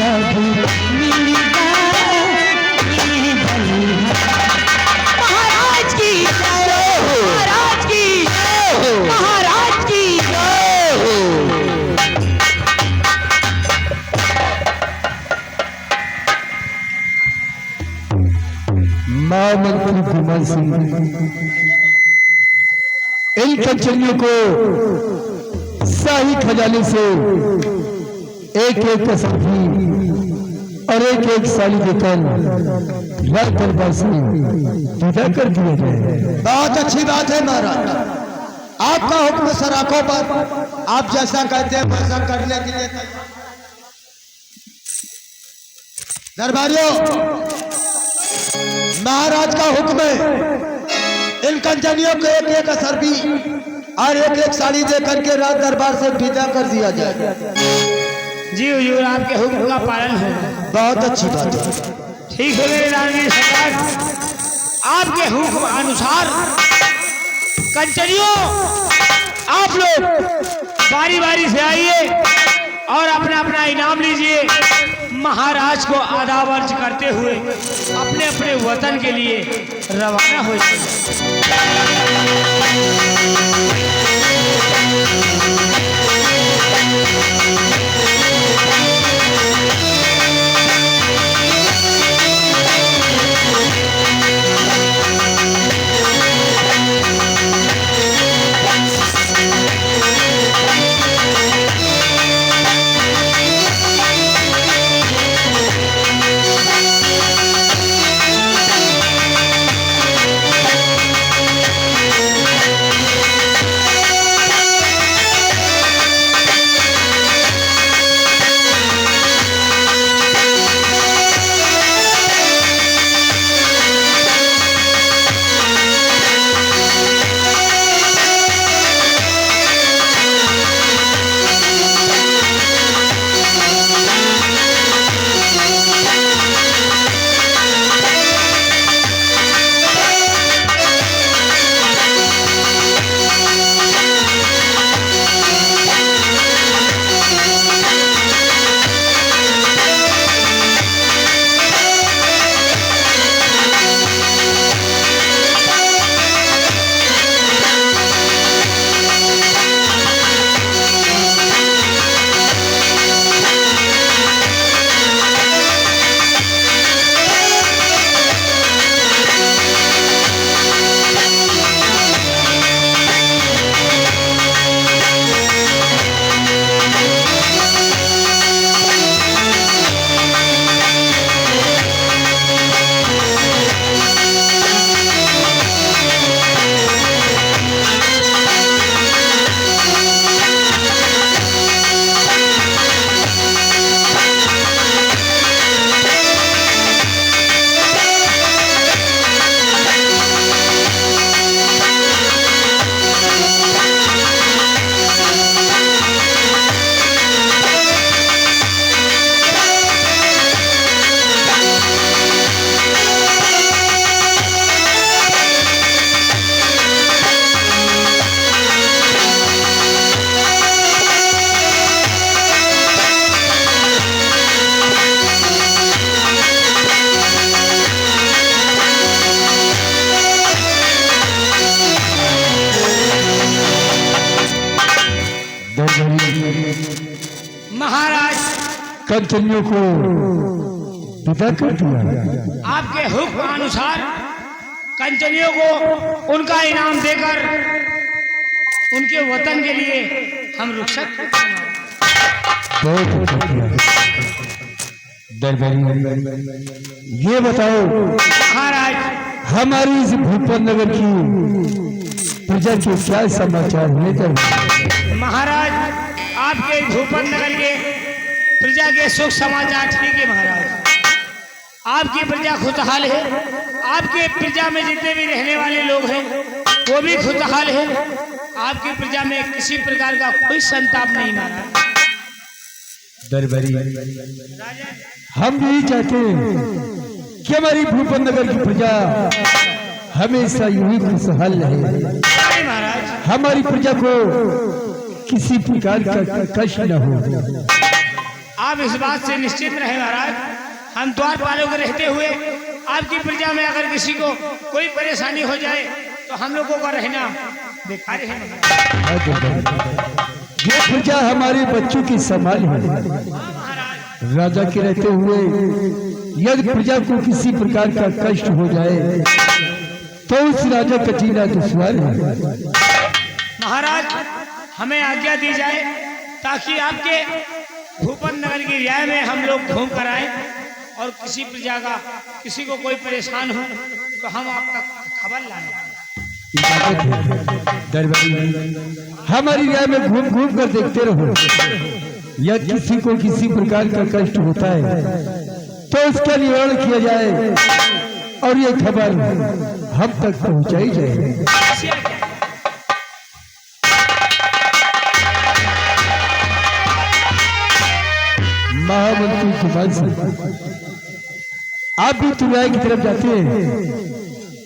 महाराज की महाराज की महाराज की महामंत्री कुमार सिंह इन कंचनियों को शाही खजाने से एक एक कसरफी और एक एक साली देकर राज दरबार से विदा कर दिया जाए। बहुत अच्छी बात है महाराज, आपका हुक्म सराखों पर, आप जैसा कहते हैं वैसा करने के लिए दरबारियों, महाराज का हुक्म है इन कंचनियों को एक एक असरबी और एक एक साड़ी दे करके राज दरबार से विदा कर दिया जाए। जी हुजूर, आपके हुक्म का पालन होगा। बहुत अच्छी बात है। ठीक है मेरे राजवीर सरकार, आपके हुक्म अनुसार कंचनियों आप लोग बारी बारी से आइए और अपना अपना इनाम लीजिए। महाराज को आदाब अर्ज करते हुए अपने अपने वतन के लिए रवाना हो जाए। महाराज कंचनियों को विदा कर दिया। आपके हुक्म अनुसार कंचनियों को उनका इनाम देकर उनके वतन के लिए हम रुखसत बहुत अच्छा किया। दरबारी ये बताओ महाराज, हमारी इस भूपन नगर की प्रजा के क्या समाचार लेकर? महाराज, आपके भूपन नगर के प्रजा के सुख समाचार ठीक है महाराज। आपकी प्रजा खुशहाल है, आपके प्रजा में जितने भी रहने वाले लोग हैं वो भी खुशहाल है। आपकी प्रजा में किसी प्रकार का कोई संताप नहीं महाराज। दरबारी हम यही चाहते हैं कि हमारी भूपन नगर की प्रजा हमेशा यूं खुशहाल रहे। महाराज, हमारी प्रजा को किसी प्रकार का कष्ट न हो। आप इस बात से निश्चित रहे महाराज, हम द्वारपालों के रहते हुए आपकी प्रजा में अगर किसी को कोई परेशानी हो जाए तो हम लोगों का रहना बेकार है महाराज। ये प्रजा हमारे बच्चों की संभाल है। राजा के रहते हुए यदि प्रजा को किसी प्रकार का कष्ट हो जाए तो उस राजा का जीना दुश्वार है। महाराज हमें आज्ञा दी जाए ताकि आपके भूपन नगर की रियाय में हम लोग घूम कर आए और किसी प्रजा का किसी को कोई परेशान हो तो हम आप तक खबर लाएं। हमारी राय में घूम घूम कर देखते रहो, या किसी को किसी प्रकार का कष्ट होता है तो उसका निवारण किया जाए और ये खबर हम तक पहुंचाई जाए। महामंत्री कुमार सिंह, आप भी तुराई की तरफ जाते हैं।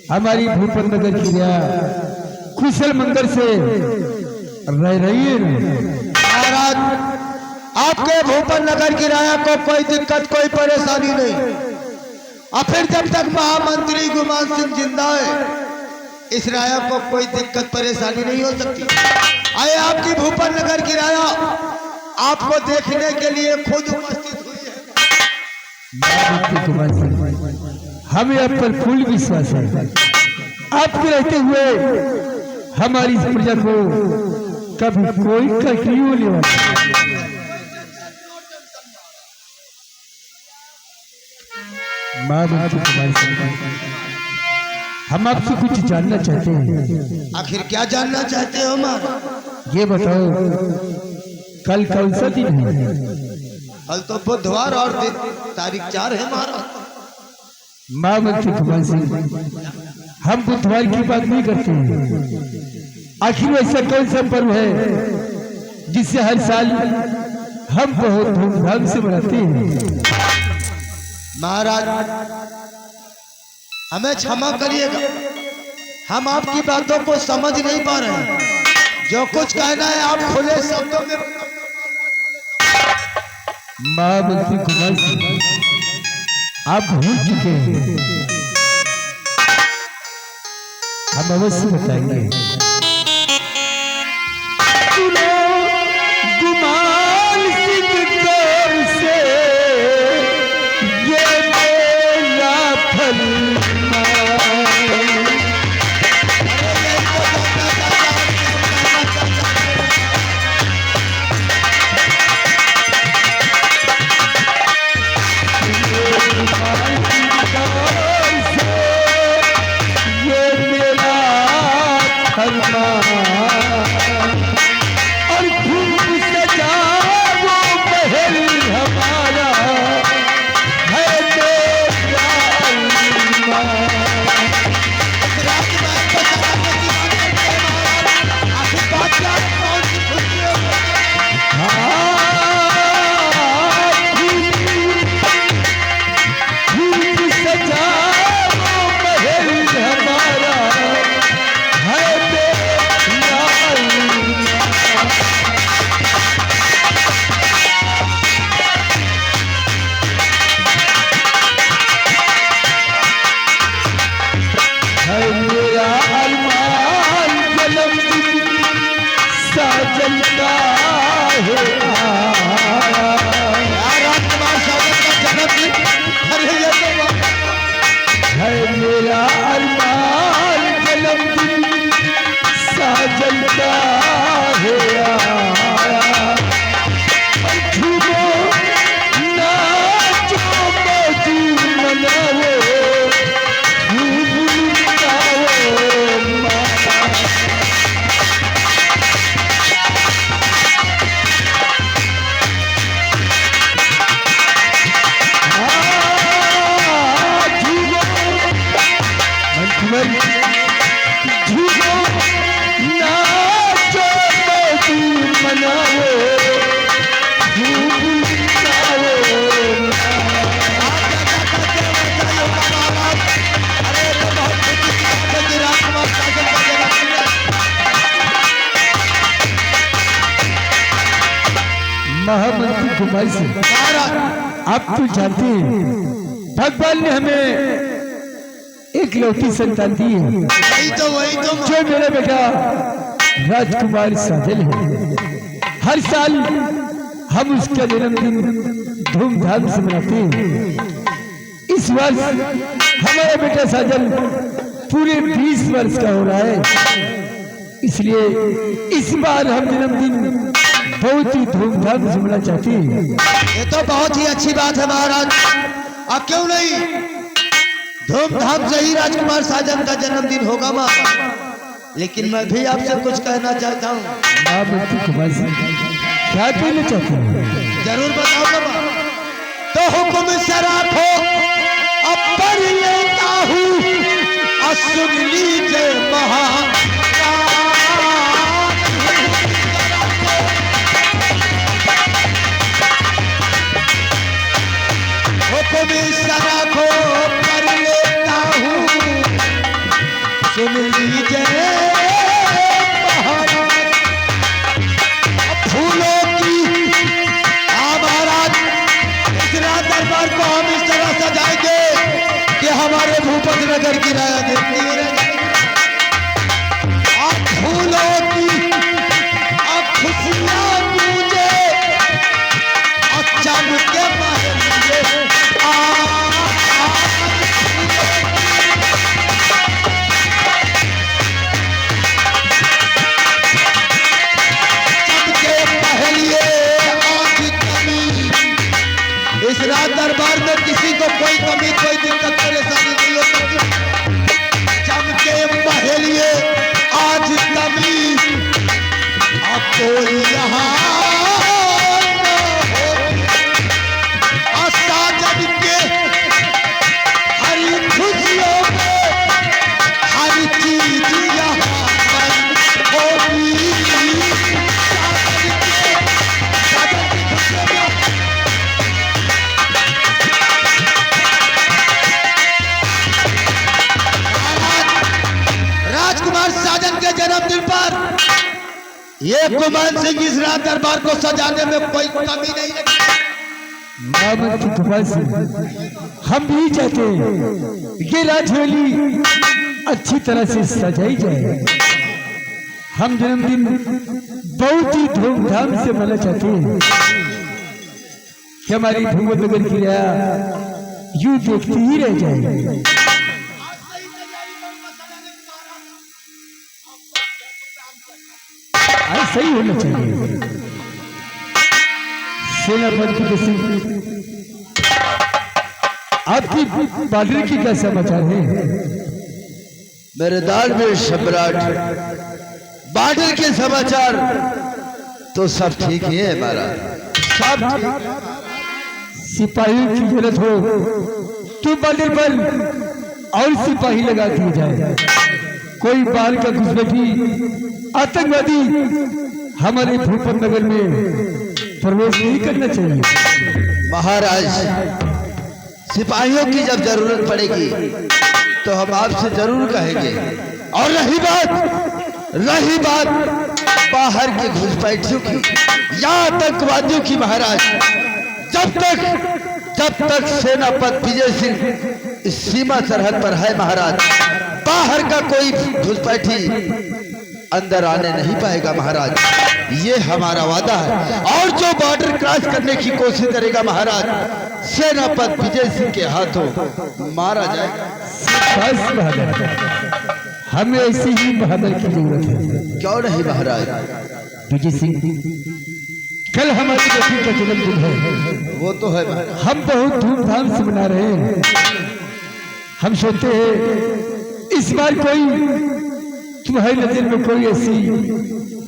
हमारी भूपन नगर की रिया कुशल मंगल से रह रही है। महाराज आपके भूपन नगर की राया को कोई दिक्कत कोई परेशानी नहीं, और फिर जब तक महामंत्री गुमान सिंह जिंदा है इस राया को कोई दिक्कत परेशानी नहीं हो सकती। आए आपकी भूपन नगर की राया आपको देखने के लिए खुद उपस्थित हुई है। हमें आप पर पूर्ण विश्वास है। आपके रहते हुए हमारी इस प्रजा को कभी कोई कष्ट नहीं होने वाला। हम आपसे कुछ जानना चाहते हैं। आखिर क्या जानना चाहते हो माँ? ये बताओ, कल कौन सा दिन है? कल तो बुधवार और दिन तारीख 4 है महाराज। महामंत्री कुमार सिंह, हम बुधवार की बात नहीं करते हैं। आखिर ऐसा कौन सा पर्व है जिसे हर साल हम बहुत धूमधाम से मनाते हैं? महाराज हमें क्षमा करिएगा, हम आपकी बातों को समझ नहीं पा रहे हैं। जो कुछ कहना है आप खुले शब्दों में। महामंत्री कुमार सिंह, आप भूल चुके हैं, हम अवश्य बताएंगे। गुमान सिंह कौर से ये मेरा फरमान, और खूब सजा वो महल हमारा है मेरा अरमान। खूब सजा वो महल हमारा है कुमार से महाराज आप तो जानते हैं भगवान ने हमें एक लौटी संतान दी है वही तो जो मेरा बेटा राजकुमार साजन है। हर साल हम उसका जन्मदिन धूमधाम से मनाते हैं। इस वर्ष हमारा बेटा साजन पूरे 20 वर्ष का हो रहा है, इसलिए इस बार हम जन्मदिन बहुत ही धूमधाम से मनाना चाहते हैं। ये तो बहुत ही अच्छी बात है महाराज। अब क्यों नहीं धूमधाम से ही राजकुमार साजन का जन्मदिन होगा माँ। लेकिन मैं भी आपसे कुछ कहना चाहता हूँ। आप कुमार से क्या कहना चाहते हैं? जरूर बताओ माँ। तो हुक्म से राखो अब पढ़ लेता हूँ और सुन लीजिए महाराज। हुक्म से राखो पढ़ लेता हूँ सुन लीजिए महाराज। फूलों की महाराज इस रात दरबार को हम इस तरह सजाएंगे कि हमारे भूपत नगर की राया देखती है। अब फूलों की अब खुशियां मुझे और चमके महल इस रात दरबार में किसी को कोई कमी कोई दिक्कत परेशानी नहीं हो सकती। चमके पहलिए आज कमी अब कोई यहाँ साजन के हरी खुशियों में हर चीज यहाँ बंद होगी। राजकुमार साजन के जन्मदिन पर ये कुमार सिंह इस रात दरबार को सजाने में कोई कमी नहीं रखी। हम भी चाहते हैं ये राजवेली अच्छी तरह से सजाई जाए। हम जन्मदिन बहुत ही धूमधाम से मनाना चाहते हैं कि हमारी भूपत नगर की राया यूं देखती ही रह जाए। सही होना चाहिए। सेनापति के सिंह आपकी बॉर्डर की क्या समाचार है? मेरे दानवीर सम्राट बॉर्डर के समाचार तो सब ठीक ही है महाराज। सब सिपाहियों की जरूरत हो तो बॉर्डर पर और सिपाही लगा दिए जाए। कोई बाहर का घुसपैठी आतंकवादी हमारे भूपत नगर में प्रवेश नहीं करना चाहिए। महाराज सिपाहियों की जब जरूरत पड़ेगी तो हम आपसे जरूर कहेंगे। और रही बात बाहर के घुसपैठियों की या आतंकवादियों की महाराज, जब तक सेनापति विजय सिंह इस सीमा सरहद पर है महाराज, बाहर का कोई घुसपैठी अंदर आने नहीं पाएगा महाराज। ये हमारा वादा है। और जो बॉर्डर क्रॉस करने की कोशिश करेगा महाराज, सेनापति विजय सिंह के हाथों मारा जाएगा। हमें ऐसे ही बहादुर की जरूरत है। क्यों नहीं महाराज? विजय सिंह कल हमारी बेटी का जन्मदिन है। वो तो है महाराज। हम बहुत धूमधाम से मना रहे हैं। हम सोचते हैं इस बार कोई तुम्हारी नजर में कोई ऐसी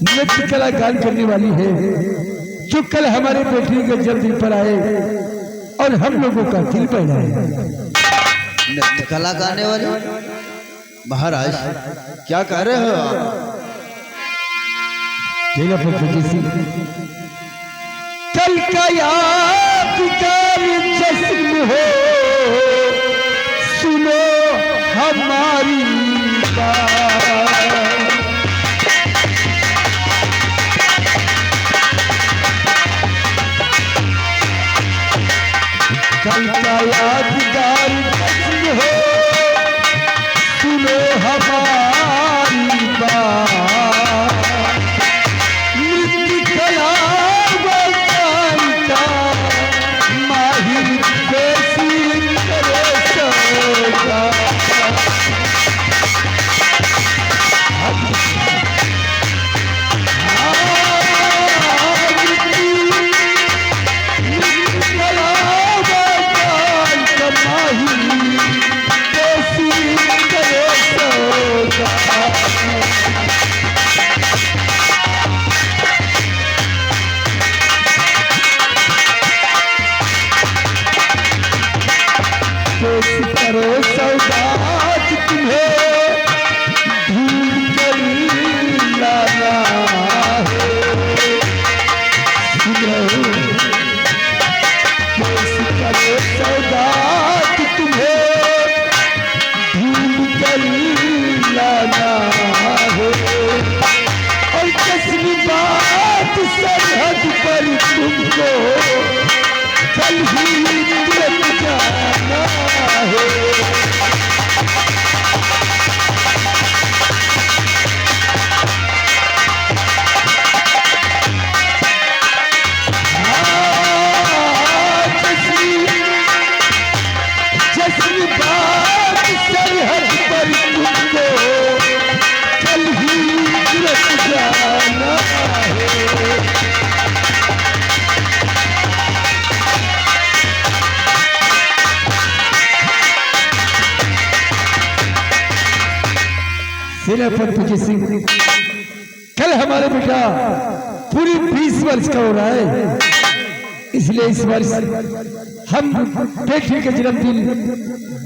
नृत्य कला गान करने वाली है जो कल हमारे बेटी के जन्मदिन पर आए और हम लोगों का दिल बहलाए। नृत्य कला गाने वाली? महाराज क्या कह रहे हो आप? कल का यादगार जश्न हो, सुनो हमारी बात। कल का यादगार जश्न हो, सुनो हमारी बात। मृत्यु कला बचाता माहिर कैसी करे सौदा। करो सौगात तुम्हें ढूंढ कर लाना है। करो सौगात तुम्हें ढूंढ कर लाना है। और कसमी बात सरहद पर तुमको कल ही तुरंत जाना है। जश्न बात सरहद पर तुमको कल ही तुरंत जाना है। सेनापति सिंह, कल हमारे बेटा पूरी 20 वर्ष का हो रहा है, इसलिए इस वर्ष हम बेटे का जन्मदिन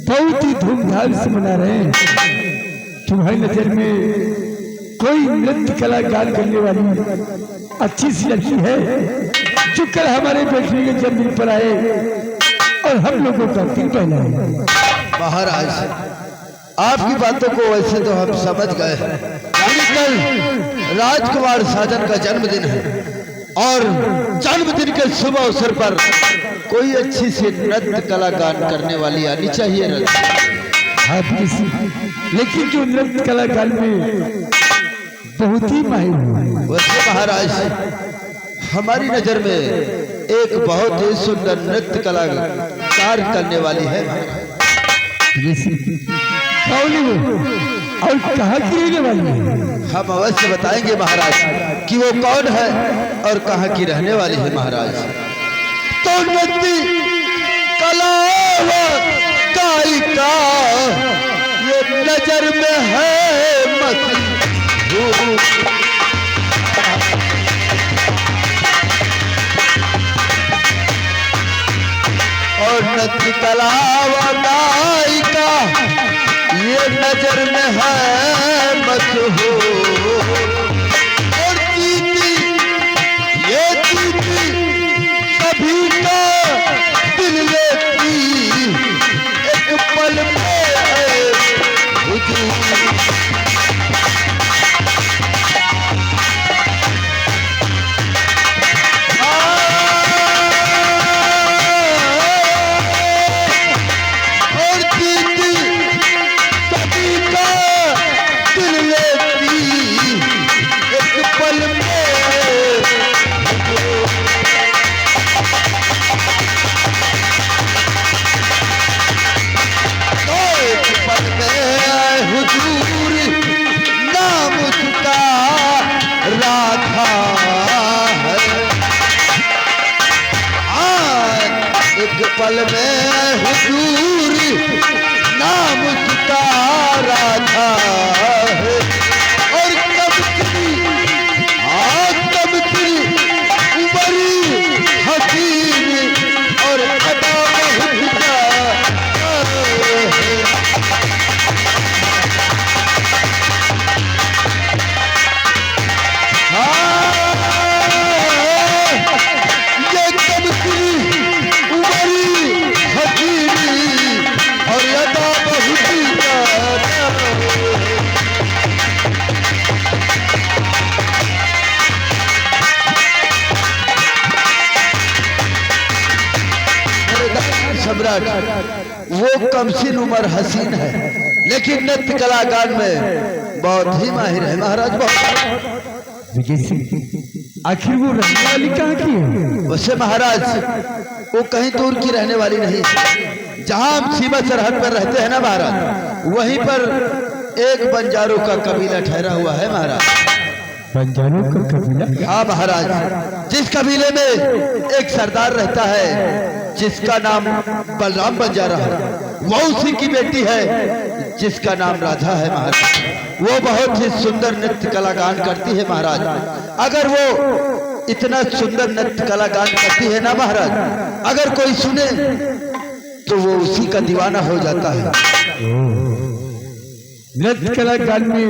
बहुत ही धूमधाम से मना रहे हैं। तुम्हारी नजर में कोई नृत्य कला गान करने वाली अच्छी सी लड़की है जो कल हमारे बेटे के जन्मदिन पर आए और हम लोगों का दिन पहना है। महाराज, आपकी बातों को वैसे तो हम समझ गए, कल राजकुमार साजन का जन्मदिन है और जन्मदिन के शुभ अवसर पर कोई अच्छी सी नृत्य कला गान करने वाली आनी चाहिए। लेकिन जो नृत्य कला गान में बहुत ही माहिर है। वैसे महाराज, हमारी नजर में एक बहुत ही सुंदर नृत्य कलाकार करने वाली है। और कहाँ की रहने वाली है? हम अवश्य बताएंगे महाराज कि वो कौन है और कहाँ की रहने वाली है। महाराज, तो नृत्य कला गायिका ये नजर में है मशहूर। और नृत्य कला गायिका ये नजर में है मशहूर। और दीदी ये दीदी सभी का दिल लेती एक पल में हुजूर। पल में हुजूर नाम उसका राधा है। और कब तेरी उमरी हसीन और अदा बहुत अमर सम्राट वो कमसिन उम्र हसीन है, लेकिन नृत्य कलाकार में बहुत ही माहिर है महाराज। बहुत विजय सिंह आखिर वो रहने वाली कहाँ की है? वैसे महाराज वो कहीं दूर की रहने वाली नहीं, जहां हम सीमा सरहद पर रहते हैं ना महाराज, वहीं पर एक बंजारों का कबीला ठहरा हुआ है महाराज। बंजारों का कबीला? हाँ महाराज, जिस कबीले में एक सरदार रहता है जिसका नाम बलराम बंजारा है, वो उसी की बेटी है जिसका नाम राधा है महाराज। वो बहुत ही सुंदर नृत्य कलागान करती है महाराज। अगर वो इतना सुंदर नृत्य कलागान करती है ना महाराज, अगर कोई सुने तो वो उसी का दीवाना हो जाता है। नृत्य कलाकार में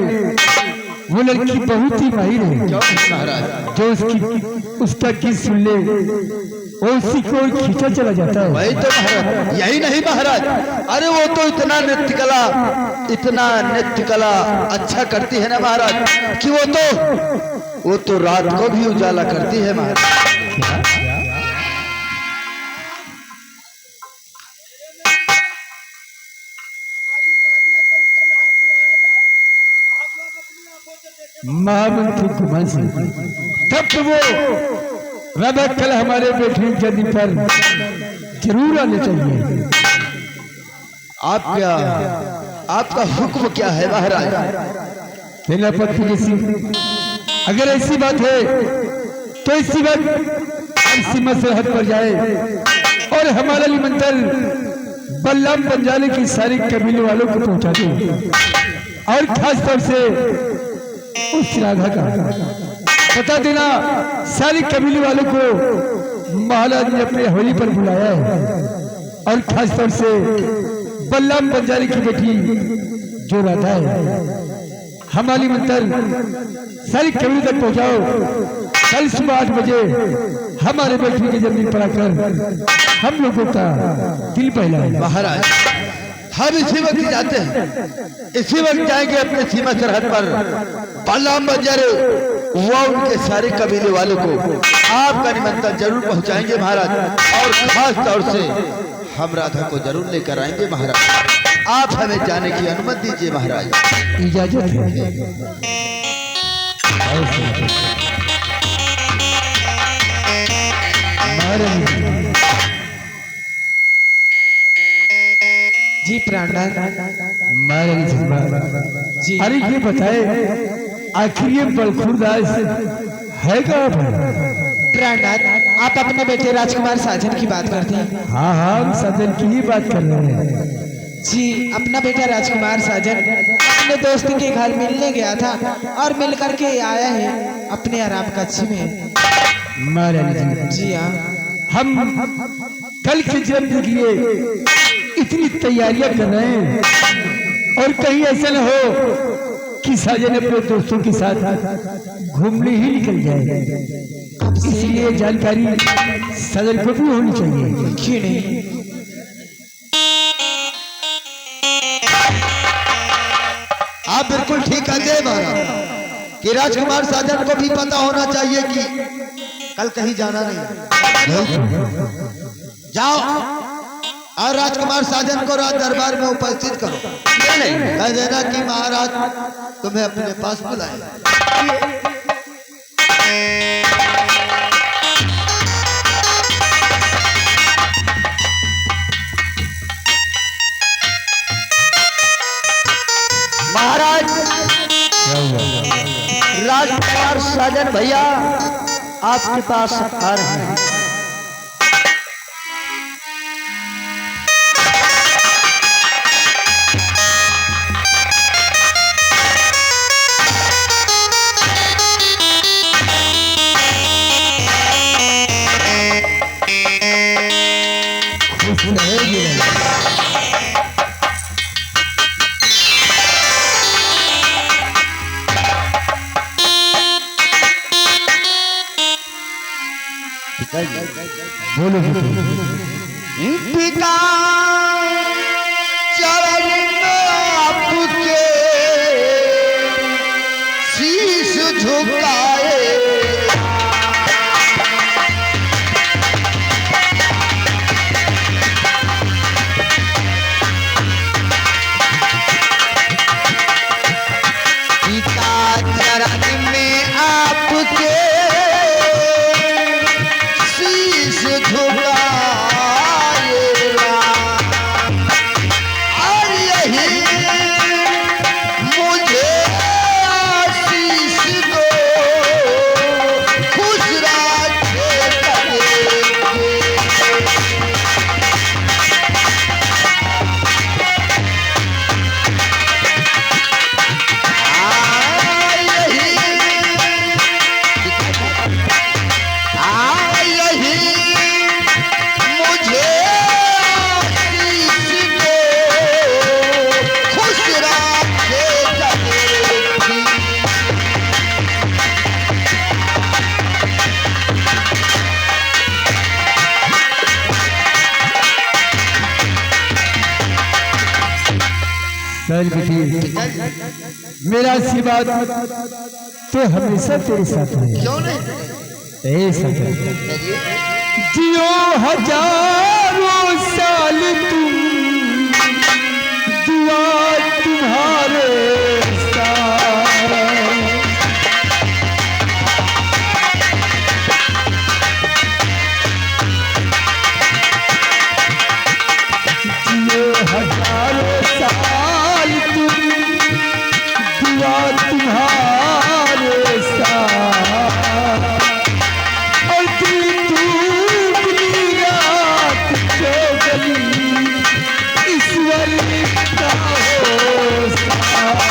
वो लड़की बहुत ही माहिर है महाराज। जो उसका गीत सुन ले वो उसी को खींचा चला जाता है। वही तो महाराज, यही नहीं महाराज, अरे वो तो इतना नृत्य कला अच्छा करती है ना महाराज कि वो तो रात को भी उजाला करती है महाराज। महामंत्री कुमार सिंह तब तो वो रबा कल हमारे बेटे की जर्नी पर जरूर आने चाहिए। आपका हुक्म क्या है महाराज? सेनापति सिंह, अगर ऐसी बात है तो इसी वक्त हम सीमा सरहद पर जाए और हमारा निमंत्रण बलराम बंजारे की सारी कबीले वालों को पहुंचा दे, और खास तौर से उस राधा का बता देना सारी कबीले वालों को महाराज ने अपने हवेली पर बुलाया है, और खास तौर से बलराम बंजारे की बेटी जो राधा है, हमारी मंत्र सारी कबीले तक पहुंचाओ। कल सुबह 8 बजे हमारे बेटी की जमीन पर आकर हम लोगों का दिल बहलाएगा। महाराज हम इसी वक्त जाते हैं, इसी वक्त जाएंगे अपने सीमा सरहद पर। बलराम बंजारे वो उनके सारे कबीले वालों को आपका निमंत्रण जरूर पहुंचाएंगे महाराज, और खास तौर से हम राधा को जरूर लेकर आएंगे महाराज। आप हमें जाने की अनुमति दीजिए महाराज। इजाजत है। जी प्राणनाथ जी। अरे ये बताए आखिर ये बलखुरदास है कहाँ पर? प्राणनाथ आप अपने बेटे राजकुमार साजन की बात करते हैं? हाँ हाँ, हम साजन की ही बात कर रहे हैं जी। अपना बेटा राजकुमार साजन अपने दोस्त के घर मिलने गया था और मिल करके आया है अपने आराम कक्ष में। महाराज जी हाँ, हम कल के जन्म के लिए इतनी तैयारियां कर रहे हैं, और कहीं ऐसा न हो कि साजन अपने दोस्तों के साथ घूमने ही निकल जाए, इसलिए जानकारी साजन को भी होनी चाहिए। क्यों नहीं? आप बिल्कुल ठीक कहते हैं महाराज कि राजकुमार साजन को भी पता होना चाहिए कि कल कहीं जाना नहीं। जाओ और राजकुमार साजन को राज दरबार में उपस्थित करो, कह देना कि महाराज तुम्हें अपने पास बुलाए। महाराज राजकुमार साजन भैया आपके पास आ रहे हैं। बोलो पिता चरण में आपके शीश झुकाए, सर बेटी, मेरा आशीर्वाद तो हमेशा तेरे साथ है। क्यों नहीं? ए सजन, जियो हजारों साल तुम, दुआ तुम्हारे साथ। जियो हजारों साल तुम, दुआ तुम्हारे साथ। और दिल टूटनी रात जो गली, ईश्वर का हो साथ।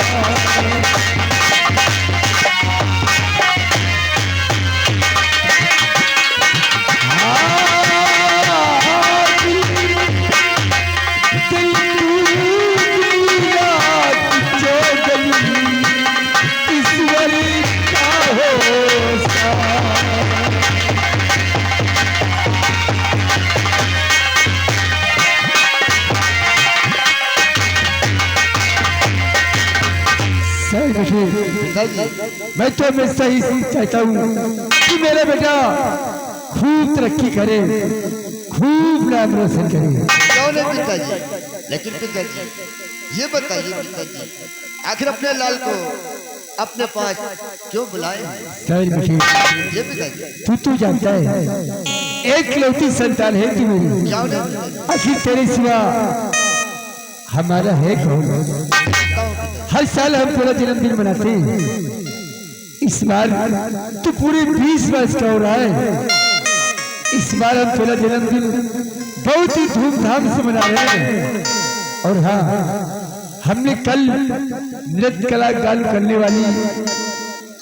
मैं तो हमेशा ही चाहता हूँ कि मेरा बेटा खूब तरक्की करे, खूब नाम रोशन करे। क्यों नहीं पिताजी? लेकिन पिताजी ये बताइए पिताजी, आखिर अपने लाल को अपने पास क्यों बुलाए हैं? सर बेटी, ये पिताजी तू जानता है एक लौती संतान है तू मेरी, क्यों नहीं? आखिर तेरे सिवा हमारा है कौन? हर साल हम तेरा जन्मदिन मनाते हैं, इस बार तो पूरे 20 वर्ष का हो रहा है। इस बार हम तेरा जन्मदिन बहुत ही धूमधाम से मना रहे हैं। और हाँ, हमने कल नृत्य कला गान करने वाली